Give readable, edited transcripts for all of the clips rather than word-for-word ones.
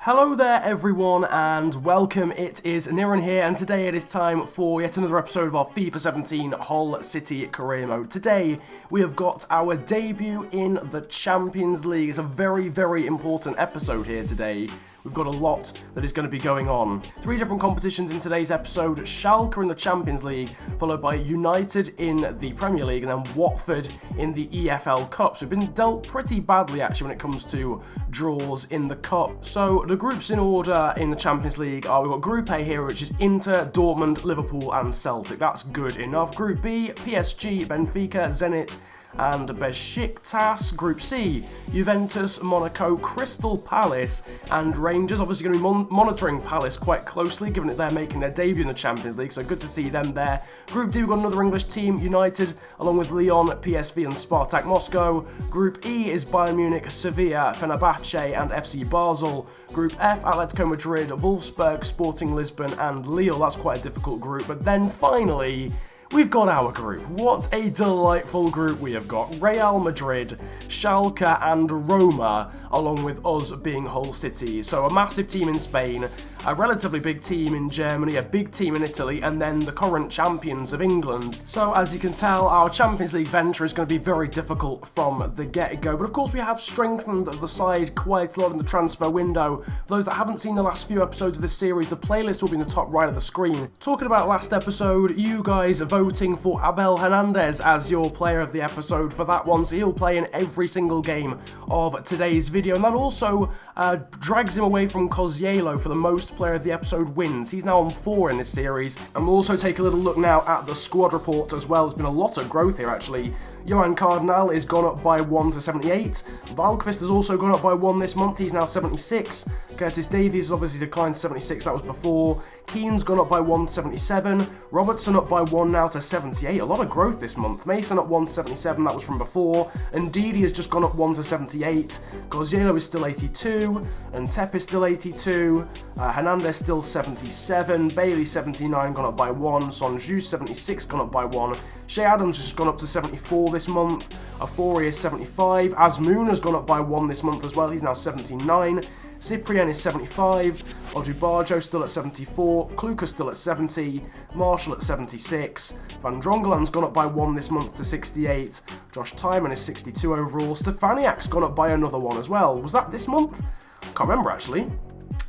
Hello there everyone and welcome, it is Niran here and today it is time for yet another episode of our FIFA 17 Hull City career mode. Today we have got our debut in the Champions League. It's a very important episode here today. We've got a lot that is going to be going on. 3 different competitions in today's episode. Schalke in the Champions League, followed by United in the Premier League, and then Watford in the EFL Cup. So we've been dealt pretty badly actually when it comes to draws in the Cup. So the groups in order in the Champions League are, we've got Group A here, which is Inter, Dortmund, Liverpool and Celtic. That's good enough. Group B, PSG, Benfica, Zenit, and Besiktas. Group C, Juventus, Monaco, Crystal Palace and Rangers. Obviously going to be monitoring Palace quite closely, given that they're making their debut in the Champions League, so good to see them there. Group D, we've got another English team, United, along with Lyon, PSV and Spartak Moscow. Group E is Bayern Munich, Sevilla, Fenerbahce and FC Basel. Group F, Atletico Madrid, Wolfsburg, Sporting Lisbon and Lille. That's quite a difficult group. But then finally, we've got our group. What a delightful group we have got. Real Madrid, Schalke and Roma, along with us being Hull City. So a massive team in Spain, a relatively big team in Germany, a big team in Italy, and then the current champions of England. So as you can tell, our Champions League venture is going to be very difficult from the get-go. But of course we have strengthened the side quite a lot in the transfer window. For those that haven't seen the last few episodes of this series, the playlist will be in the top right of the screen. Talking about last episode, you guys voting for Abel Hernandez as your player of the episode for that one, so he'll play in every single game of today's video, and that also drags him away from Kozielo for the most player of the episode wins. He's now on 4 in this series, and we'll also take a little look now at the squad report as well. There's been a lot of growth here actually. Johan Cardinal is gone up by 1 to 78. Valkvist has also gone up by 1 this month, he's now 76. Curtis Davies has obviously declined to 76, that was before. Keane's gone up by 1 to 77. Robertson up by 1 now to 78. A lot of growth this month. Mason up 1 to 77, that was from before. And Didi has just gone up 1 to 78. Gorzielo is still 82. And Tep is still 82. Hernandez still 77. Bailey 79, gone up by 1. Sonju 76, gone up by 1. Shea Adams has just gone up to 74 this month. Afori is 75. Azmoun has gone up by 1 this month as well. He's now 79. Cyprien is 75, Odubajo still at 74, Kluka still at 70, Marshall at 76, Van Drongeland's gone up by 1 this month to 68, Josh Tyman is 62 overall, Stefaniak's gone up by another 1 as well. Was that this month? Can't remember actually.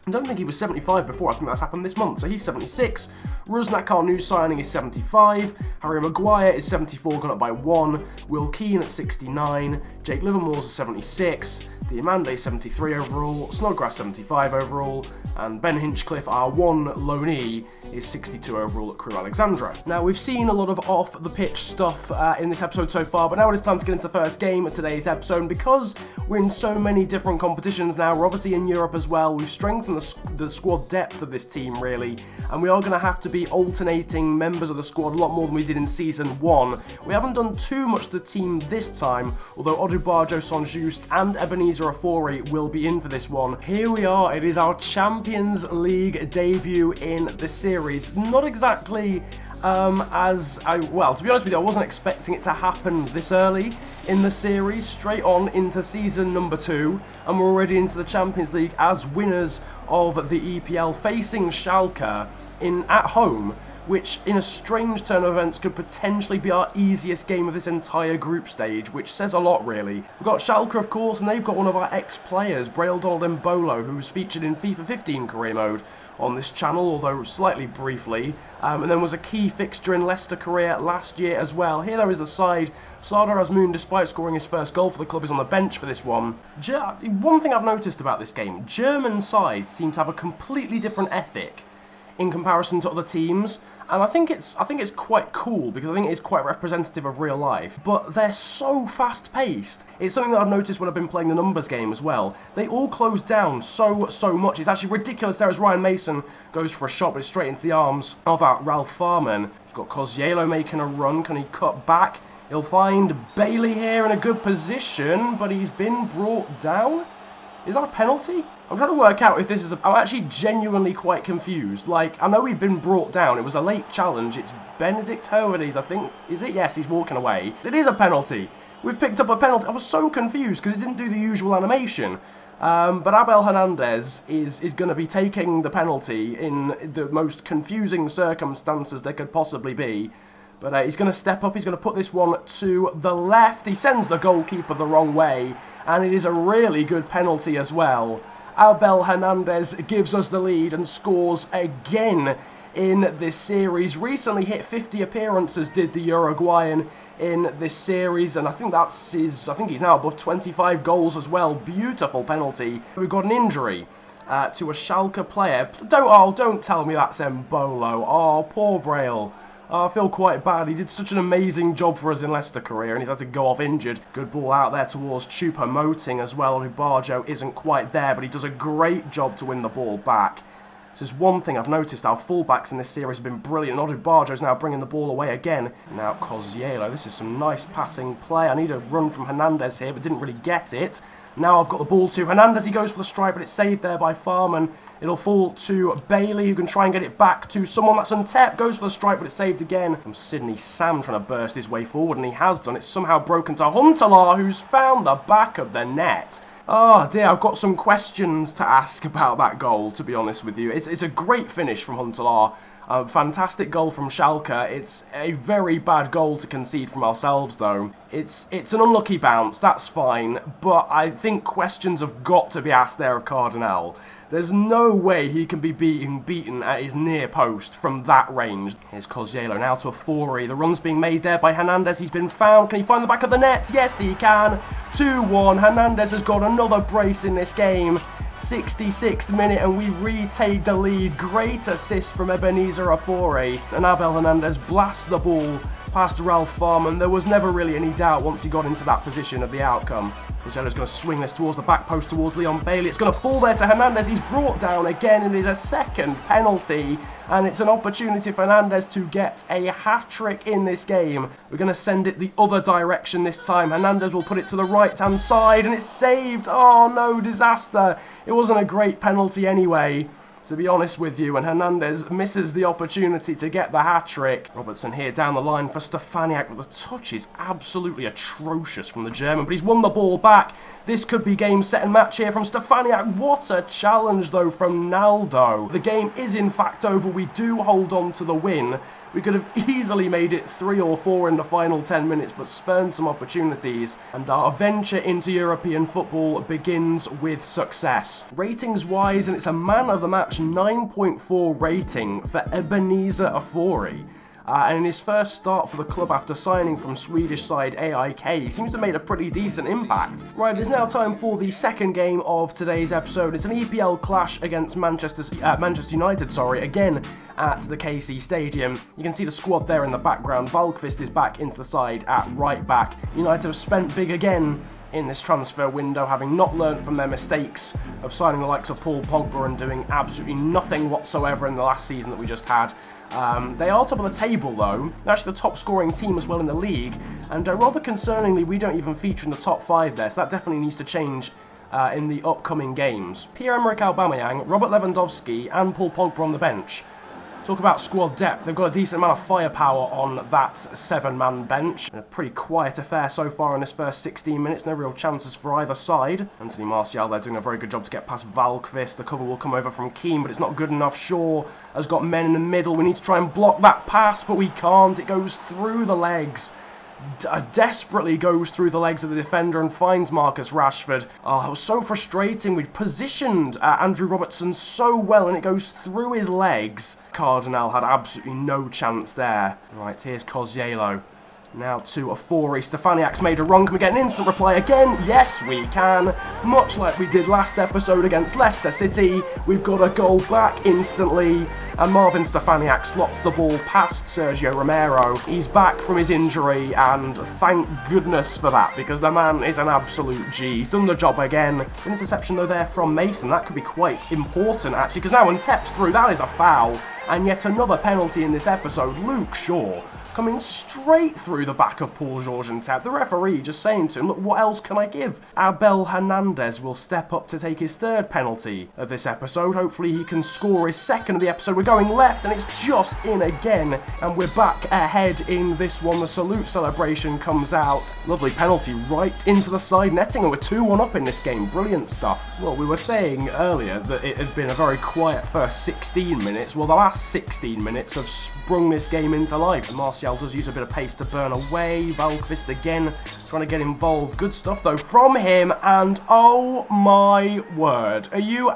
I don't think he was 75 before, I think that's happened this month, so he's 76. Rusnak, our new signing, is 75. Harry Maguire is 74, gone up by 1. Will Keane at 69. Jake Livermore's at 76. Diamande 73 overall. Snodgrass 75 overall. And Ben Hinchcliffe, our one loanee, is 62 overall at Crewe Alexandra. Now, we've seen a lot of off-the-pitch stuff in this episode so far, but now it is time to get into the first game of today's episode. And because we're in so many different competitions now, we're obviously in Europe as well, we've strengthened the squad depth of this team, really, and we are going to have to be alternating members of the squad a lot more than we did in Season 1. We haven't done too much to the team this time, although Odubajo, Sonjust and Ebenezer Afori will be in for this one. Here we are, it is our Champions League debut in the series. Not exactly well, to be honest with you, I wasn't expecting it to happen this early in the series, straight on into season number 2, and we're already into the Champions League as winners of the EPL, facing Schalke at home, which in a strange turn of events could potentially be our easiest game of this entire group stage, which says a lot really. We've got Schalke of course, and they've got one of our ex-players, Braille Donald Mbolo, who's featured in FIFA 15 career mode on this channel, although slightly briefly, and then was a key fixture in Leicester career last year as well. Here there is the side. Sardar Azmoun, despite scoring his first goal for the club, is on the bench for this one. One thing I've noticed about this game, German sides seem to have a completely different ethic in comparison to other teams, and I think it's quite cool because I think it is quite representative of real life. But they're so fast-paced. It's something that I've noticed when I've been playing the numbers game as well. They all close down so much. It's actually ridiculous there as Ryan Mason goes for a shot, but it's straight into the arms of Ralph Farman. He's got Kozielo making a run. Can he cut back? He'll find Bailey here in a good position, but he's been brought down. Is that a penalty? I'm trying to work out if this is I'm actually genuinely quite confused. Like, I know he'd been brought down. It was a late challenge. It's Benedict Hoverdes, I think. Is it? Yes, he's walking away. It is a penalty. We've picked up a penalty. I was so confused because it didn't do the usual animation. But Abel Hernandez is going to be taking the penalty in the most confusing circumstances there could possibly be. But he's going to step up, he's going to put this one to the left. He sends the goalkeeper the wrong way, and it is a really good penalty as well. Abel Hernandez gives us the lead and scores again in this series. Recently hit 50 appearances, did the Uruguayan in this series, and I think he's now above 25 goals as well. Beautiful penalty. We've got an injury to a Schalke player. Don't tell me that's Mbolo. Oh, poor Braille. I feel quite bad. He did such an amazing job for us in Leicester career, and he's had to go off injured. Good ball out there towards Choupo-Moting as well. Ubarjo isn't quite there, but he does a great job to win the ball back. This is one thing I've noticed. Our fullbacks in this series have been brilliant. Ubarjo's now bringing the ball away again. Now Cosiello. This is some nice passing play. I need a run from Hernandez here, but didn't really get it. Now I've got the ball to Hernandez. He goes for the strike, but it's saved there by Farman. It'll fall to Bailey, who can try and get it back to someone. That's Untep. Goes for the strike, but it's saved again. From Sydney Sam trying to burst his way forward, and he has done. It's somehow broken to Huntelaar, who's found the back of the net. Oh dear, I've got some questions to ask about that goal, to be honest with you. It's a great finish from Huntelaar. Fantastic goal from Schalke. It's a very bad goal to concede from ourselves, though. It's an unlucky bounce, that's fine, but I think questions have got to be asked there of Cardinal. There's no way he can be beaten at his near post from that range. Here's Cosiello now to Afori. The run's being made there by Hernandez. He's been found. Can he find the back of the net? Yes, he can. 2-1. Hernandez has got another brace in this game. 66th minute, and we retake the lead. Great assist from Ebenezer Afori. And Abel Hernandez blasts the ball past Ralph Farman. There was never really any doubt once he got into that position of the outcome. Cosello's going to swing this towards the back post towards Leon Bailey. It's going to fall there to Hernandez. He's brought down again, and it is a second penalty. And it's an opportunity for Hernandez to get a hat-trick in this game. We're going to send it the other direction this time. Hernandez will put it to the right-hand side, and it's saved. Oh no, disaster. It wasn't a great penalty anyway, to be honest with you, and Hernandez misses the opportunity to get the hat-trick. Robertson here down the line for Stefaniak, but the touch is absolutely atrocious from the German, but he's won the ball back. This could be game, set and match here from Stefaniak. What a challenge, though, from Naldo. The game is, in fact, over. We do hold on to the win. We could have easily made it 3 or 4 in the final 10 minutes, but spurned some opportunities, and our venture into European football begins with success. Ratings-wise, and it's a man of the match 9.4 rating for Ebenezer Afori. And in his first start for the club after signing from Swedish side AIK, he seems to have made a pretty decent impact. Right, it is now time for the second game of today's episode. It's an EPL clash against Manchester United, again at the KC Stadium. You can see the squad there in the background. Valkvist is back into the side at right back. United have spent big again in this transfer window, having not learnt from their mistakes of signing the likes of Paul Pogba and doing absolutely nothing whatsoever in the last season that we just had. They are top of the table, though. They're actually the top scoring team as well in the league, and rather concerningly, we don't even feature in the top 5 there, so that definitely needs to change in the upcoming games. Pierre-Emerick Aubameyang, Robert Lewandowski, and Paul Pogba on the bench. Talk about squad depth. They've got a decent amount of firepower on that 7-man bench. A pretty quiet affair so far in this first 16 minutes. No real chances for either side. Anthony Martial, they're doing a very good job to get past Valkvist. The cover will come over from Keane, but it's not good enough. Shaw has got men in the middle. We need to try and block that pass, but we can't. It goes through the legs. Desperately goes through the legs of the defender and finds Marcus Rashford. Oh, it was so frustrating. We'd positioned Andrew Robertson so well, and it goes through his legs. Cardinal had absolutely no chance there. Right, here's Cosiello. Now to Afori. Stefaniak's made a run. Can we get an instant reply again? Yes, we can. Much like we did last episode against Leicester City, we've got a goal back instantly. And Marvin Stefaniak slots the ball past Sergio Romero. He's back from his injury, and thank goodness for that, because the man is an absolute G. He's done the job again. Interception, though, there from Mason. That could be quite important, actually, because now when Tep's through, that is a foul. And yet another penalty in this episode. Luke Shaw. coming straight through the back of Paul George and Ted. The referee just saying to him, look, what else can I give? Abel Hernandez will step up to take his third penalty of this episode. Hopefully he can score his second of the episode. We're going left and it's just in again. And we're back ahead in this one. The salute celebration comes out. Lovely penalty right into the side netting, and we're 2-1 up in this game. Brilliant stuff. Well, we were saying earlier that it had been a very quiet first 16 minutes. Well, the last 16 minutes have sprung this game into life. And Martial does use a bit of pace to burn away. Valkvist again trying to get involved. Good stuff though from him, and oh my word, are you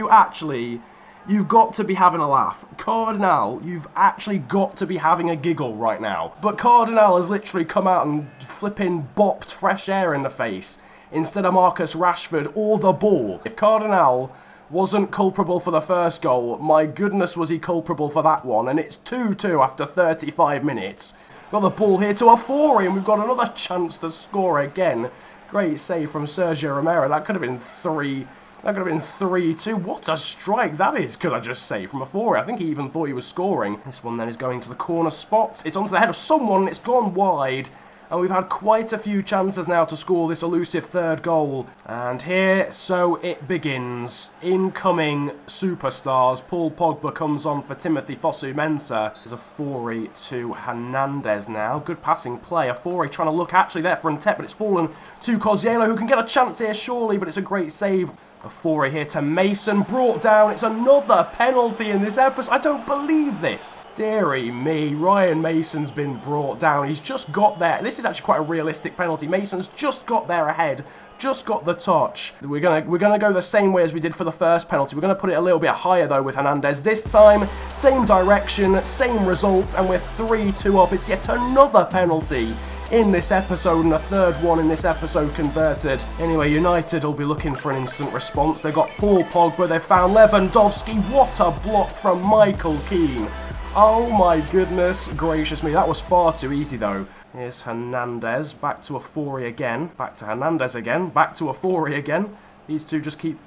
actually, you've got to be having a laugh. Cardinal, you've actually got to be having a giggle right now. But Cardinal has literally come out and flipping bopped fresh air in the face instead of Marcus Rashford or the ball. If Cardinal wasn't culpable for the first goal, my goodness was he culpable for that one. And it's 2-2 after 35 minutes. Got the ball here to Afori, and we've got another chance to score again. Great save from Sergio Romero. That could have been 3-2. What a strike that is, could I just say, from Afori. I think he even thought he was scoring. This one then is going to the corner spot. It's onto the head of someone, and it's gone wide. And we've had quite a few chances now to score this elusive third goal. And here, so it begins. Incoming superstars. Paul Pogba comes on for Timothy Fosu-Mensah. There's Afori to Hernandez now. Good passing play. Afori trying to look actually there for Ntep, but it's fallen to Kozielo, who can get a chance here surely, but it's a great save. Afori here to Mason, brought down. It's another penalty in this episode. I don't believe this. Dearie me, Ryan Mason's been brought down. He's just got there. This is actually quite a realistic penalty. Mason's just got there ahead, just got the touch. We're gonna go the same way as we did for the first penalty. We're gonna put it a little bit higher though with Hernandez. This time, same direction, same result, and we're 3-2 up. It's yet another penalty in this episode, and a third one in this episode converted. Anyway, United will be looking for an instant response. They've got Paul Pogba, they've found Lewandowski. What a block from Michael Keane. Oh my goodness gracious me, that was far too easy though. Here's Hernandez, back to Afori again, back to Hernandez again, back to Afori again. These two just keep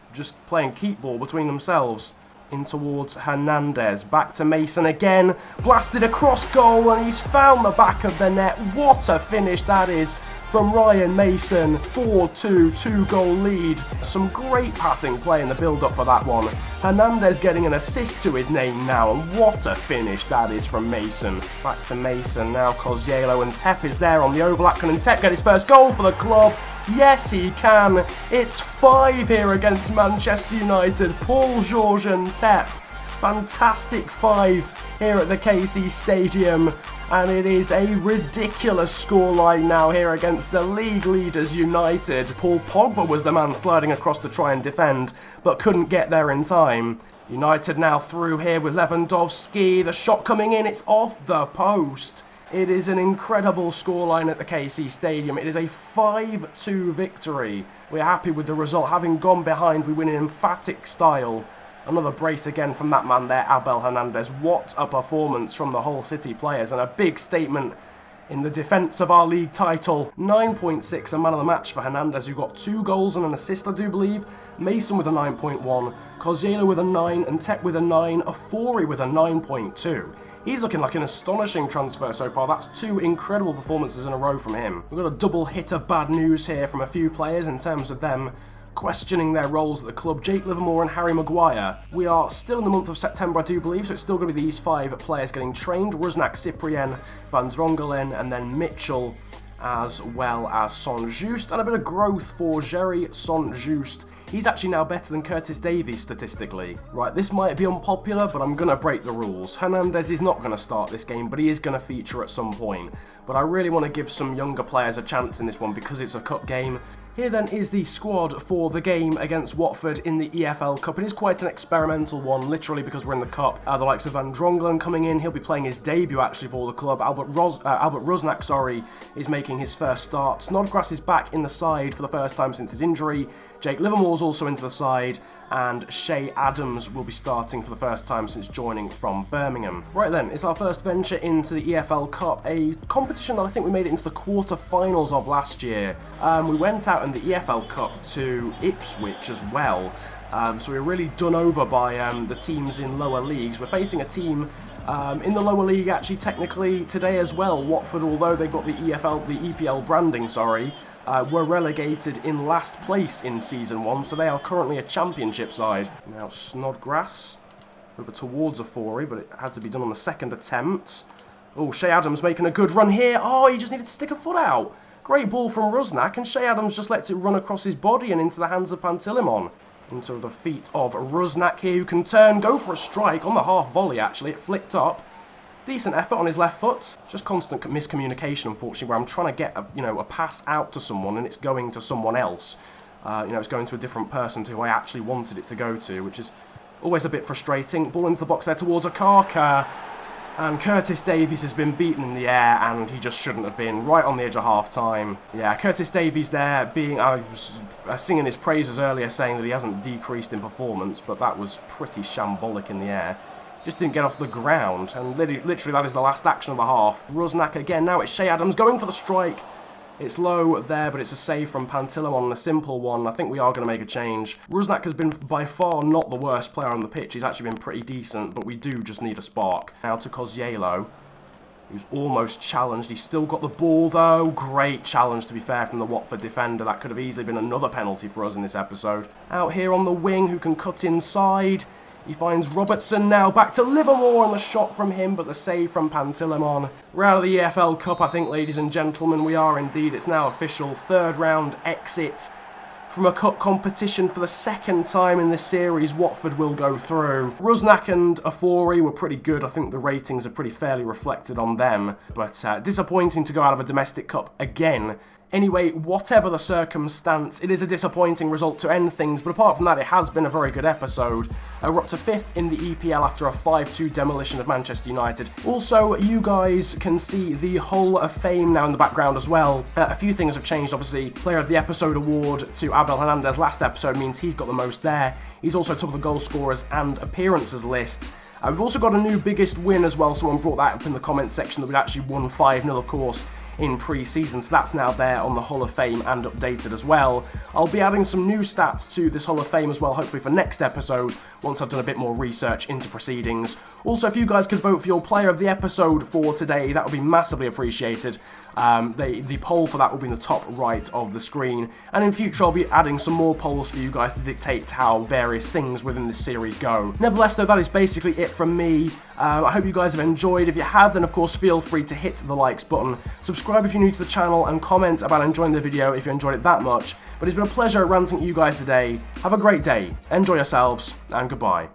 playing keep ball between themselves. In towards Hernandez, back to Mason again, blasted across goal, and he's found the back of the net. What a finish that is from Ryan Mason. 4-2, 2-goal lead. Some great passing play in the build-up for that one. Hernandez getting an assist to his name now, and what a finish that is from Mason. Back to Mason now, Kozielo, and Ntep is there on the overlap. Can Ntep get his first goal for the club? Yes, he can. It's 5 here against Manchester United. Paul George and Ntep. Fantastic 5 here at the KC Stadium. And it is a ridiculous scoreline now here against the league leaders United. Paul Pogba was the man sliding across to try and defend, but couldn't get there in time. United now through here with Lewandowski. The shot coming in, it's off the post. It is an incredible scoreline at the KC Stadium. It is a 5-2 victory. We're happy with the result. Having gone behind, we win in emphatic style. Another brace again from that man there, Abel Hernandez. What a performance from the Hull City players, and a big statement in the defence of our league title. 9.6, a man of the match for Hernandez, who got 2 goals and an assist, I do believe. Mason with a 9.1, Kozielo with a 9, and Ntep with a 9, Afori with a 9.2. He's looking like an astonishing transfer so far. That's 2 incredible performances in a row from him. We've got a double hit of bad news here from a few players in terms of them questioning their roles at the club. Jake Livermore and Harry Maguire. We are still in the month of September, I do believe, so it's still going to be these 5 players getting trained. Rusnak, Cyprien, Van Drongelen, and then Mitchell, as well as Saint-Just, and a bit of growth for Jerry Saint-Just. He's actually now better than Curtis Davies statistically. Right, this might be unpopular, but I'm going to break the rules. Hernandez is not going to start this game, but he is going to feature at some point. But I really want to give some younger players a chance in this one because it's a cup game. Here then is the squad for the game against Watford in the EFL Cup. It is quite an experimental one, literally because we're in the Cup. The likes of Van Drongelen coming in. He'll be playing his debut actually for the club. Albert Rusnak, is making his first start. Snodgrass is back in the side for the first time since his injury. Jake Livermore's also into the side, and Shay Adams will be starting for the first time since joining from Birmingham. Right then, it's our first venture into the EFL Cup, a competition that I think we made it into the quarter-finals of last year. We went out in the EFL Cup to Ipswich as well. So we're really done over by the teams in lower leagues. We're facing a team in the lower league actually technically today as well. Watford, although they got the EPL branding, sorry, were relegated in last place in Season 1, so they are currently a championship side. Now Snodgrass over towards Afori, but it had to be done on the second attempt. Oh, Shea Adams making a good run here. Oh, he just needed to stick a foot out. Great ball from Rusnak, and Shea Adams just lets it run across his body and into the hands of Pantilimon. Into the feet of Rusnak here, who can turn, go for a strike on the half volley actually. It flicked up. Decent effort on his left foot. Just constant miscommunication, unfortunately, where I'm trying to get a pass out to someone and it's going to someone else. It's going to a different person to who I actually wanted it to go to, which is always a bit frustrating. Ball into the box there towards Akaka. And Curtis Davies has been beaten in the air, and he just shouldn't have been, right on the edge of half-time. Yeah, Curtis Davies there I was singing his praises earlier, saying that he hasn't decreased in performance, but that was pretty shambolic in the air. Just didn't get off the ground, and literally that is the last action of the half. Rusnak again, now it's Shea Adams going for the strike. It's low there, but it's a save from Pantilimon and a simple one. I think we are going to make a change. Rusnak has been by far not the worst player on the pitch. He's actually been pretty decent, but we do just need a spark. Now to Kozielo, who's almost challenged. He's still got the ball, though. Great challenge, to be fair, from the Watford defender. That could have easily been another penalty for us in this episode. Out here on the wing, who can cut inside. He finds Robertson now, back to Livermore, and the shot from him, but the save from Pantilimon. We're out of the EFL Cup, I think, ladies and gentlemen. We are indeed. It's now official. Third round exit from a cup competition for the second time in this series. Watford will go through. Rusnak and Afori were pretty good. I think the ratings are pretty fairly reflected on them. But disappointing to go out of a domestic cup again. Anyway, whatever the circumstance, it is a disappointing result to end things, but apart from that, it has been a very good episode. We're up to 5th in the EPL after a 5-2 demolition of Manchester United. Also, you guys can see the Hall of Fame now in the background as well. A few things have changed, obviously. Player of the Episode award to Abel Hernandez last episode means he's got the most there. He's also top of the goal scorers and appearances list. We've also got a new biggest win as well. Someone brought that up in the comments section that we'd actually won 5-0, of course, in pre-season, so that's now there on the Hall of Fame and updated as well. I'll be adding some new stats to this Hall of Fame as well, hopefully for next episode, once I've done a bit more research into proceedings. Also, if you guys could vote for your player of the episode for today, that would be massively appreciated. The poll for that will be in the top right of the screen, and in future I'll be adding some more polls for you guys to dictate how various things within this series go. Nevertheless though, that is basically it from me. I hope you guys have enjoyed. If you have, then of course feel free to hit the likes button, subscribe if you're new to the channel, and comment about enjoying the video if you enjoyed it that much. But it's been a pleasure ranting at you guys today. Have a great day, enjoy yourselves, and goodbye.